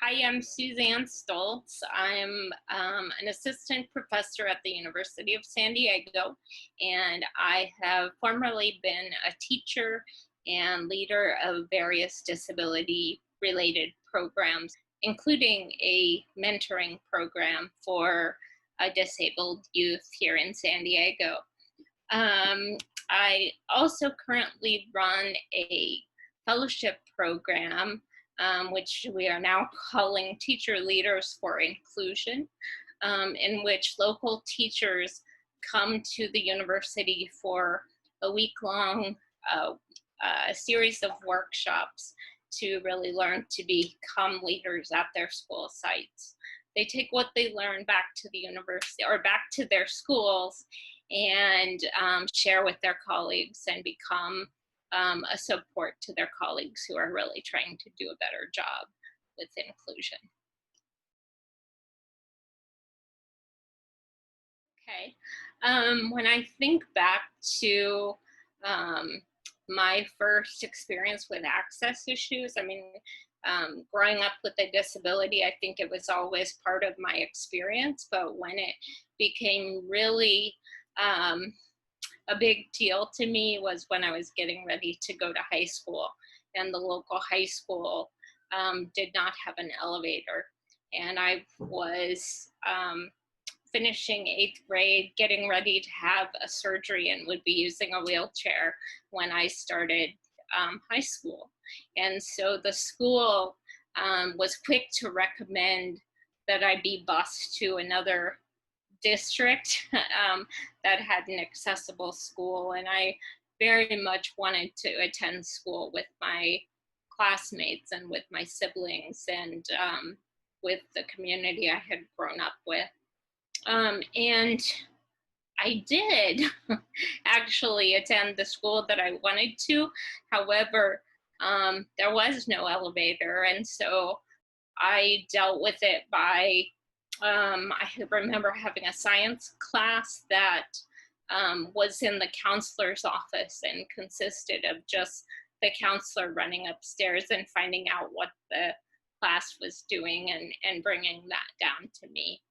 Hi, I'm Suzanne Stoltz. I'm an assistant professor at the University of San Diego, and I have formerly been a teacher and leader of various disability-related programs, including a mentoring program for disabled youth here in San Diego. I also currently run a fellowship program, which we are now calling Teacher Leaders for Inclusion, in which local teachers come to the university for a week-long series of workshops to really learn to become leaders at their school sites. They take what they learn back to the university or back to their schools and share with their colleagues and become a support to their colleagues who are really trying to do a better job with inclusion. Okay, when I think back to my first experience with access issues, I mean, growing up with a disability, I think it was always part of my experience, but when it became really a big deal to me was when I was getting ready to go to high school, and the local high school did not have an elevator. And I was finishing 8th grade, getting ready to have a surgery, and would be using a wheelchair when I started high school. And so the school was quick to recommend that I be bused to another district that had an accessible school, and I very much wanted to attend school with my classmates and with my siblings and with the community I had grown up with. And I did actually attend the school that I wanted to. However, there was no elevator, and so I dealt with it by I remember having a science class that was in the counselor's office and consisted of just the counselor running upstairs and finding out what the class was doing and bringing that down to me.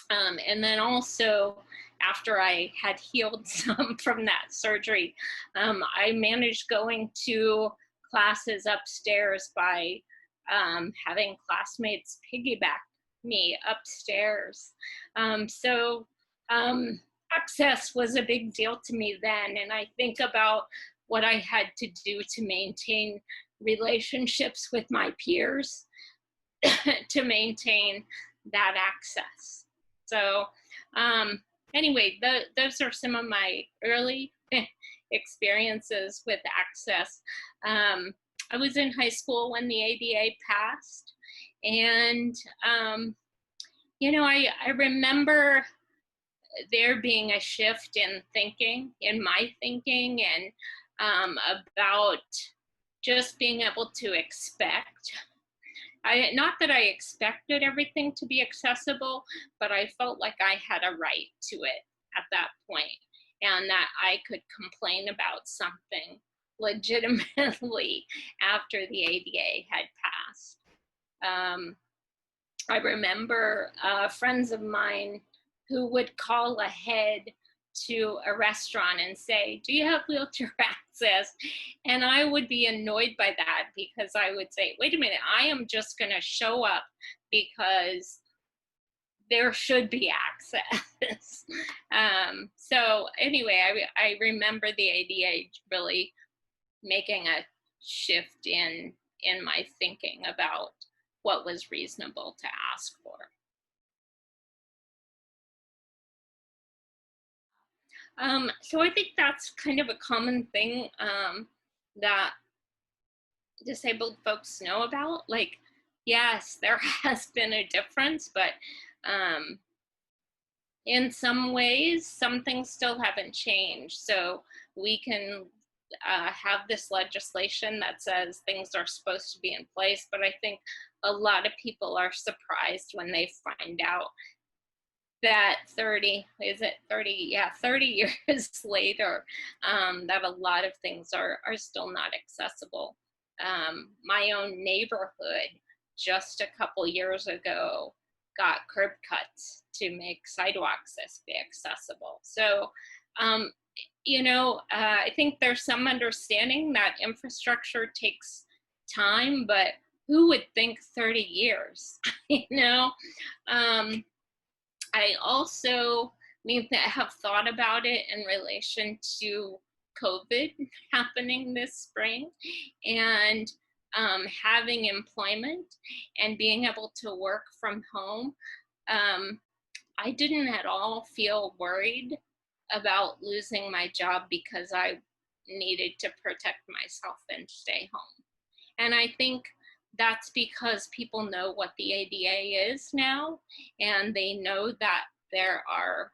And then also, after I had healed some from that surgery, I managed going to classes upstairs by having classmates piggyback me upstairs. So access was a big deal to me then, and I think about what I had to do to maintain relationships with my peers to maintain that access. So anyway, those are some of my early experiences with access. I was in high school when the ADA passed, and you know, I remember there being a shift in thinking, in my thinking, and about just being able to expect. Not that I expected everything to be accessible, but I felt like I had a right to it at that point, and that I could complain about something legitimately after the ADA had passed. I remember friends of mine who would call ahead to a restaurant and say, "Do you have wheelchair access?" And I would be annoyed by that, because I would say, wait a minute, I am just going to show up because there should be access. So anyway, I remember the ADA really making a shift in my thinking about what was reasonable to ask for. So I think that's kind of a common thing that disabled folks know about. Like, yes, there has been a difference, but in some ways, some things still haven't changed. So we can have this legislation that says things are supposed to be in place, but I think a lot of people are surprised when they find out that 30 years later, that a lot of things are still not accessible. My own neighborhood just a couple years ago got curb cuts to make sidewalks be accessible. So, I think there's some understanding that infrastructure takes time, but who would think 30 years? you know, I also have thought about it in relation to COVID happening this spring, and having employment and being able to work from home. I didn't at all feel worried about losing my job because I needed to protect myself and stay home. And I think that's because people know what the ADA is now, and they know that there are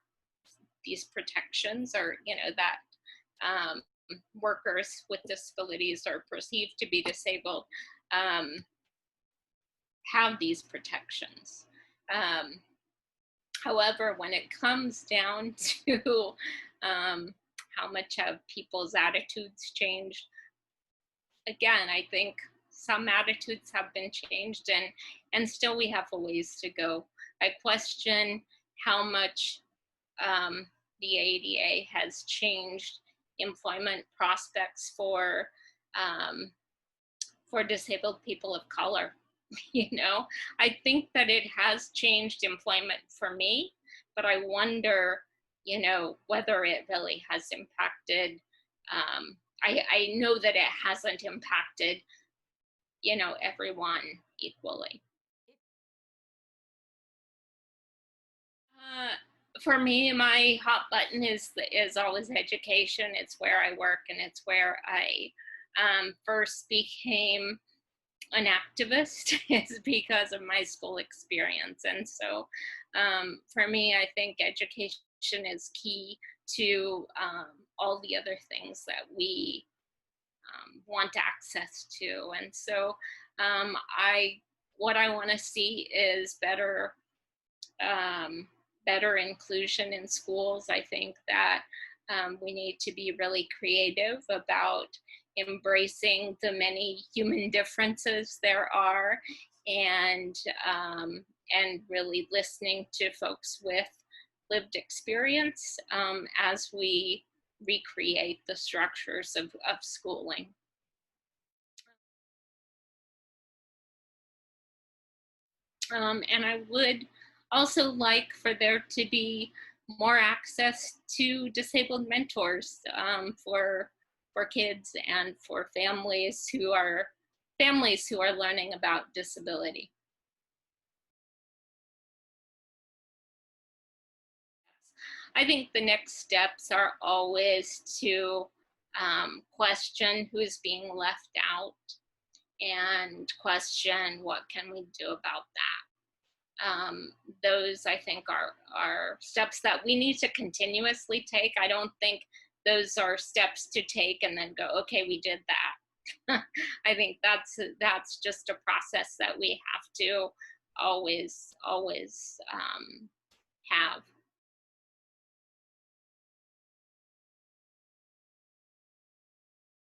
these protections, or that workers with disabilities or perceived to be disabled have these protections. However, when it comes down to how much have people's attitudes changed, again, I think some attitudes have been changed, and still we have a ways to go. I question how much the ADA has changed employment prospects for disabled people of color. I think that it has changed employment for me, but I wonder, whether it really has impacted. I know that it hasn't impacted, everyone equally. For me, my hot button is always education. It's where I work, and it's where I first became an activist is because of my school experience. And so for me, I think education is key to all the other things that we want access to. And so what I want to see is better inclusion in schools. I think that we need to be really creative about embracing the many human differences there are, and really listening to folks with lived experience as we recreate the structures of schooling. And I would also like for there to be more access to disabled mentors for kids and for families who are learning about disability. I think the next steps are always to question who's being left out, and question what can we do about that. Those, I think, are steps that we need to continuously take. I don't think those are steps to take and then go, okay, we did that. I think that's just a process that we have to always have.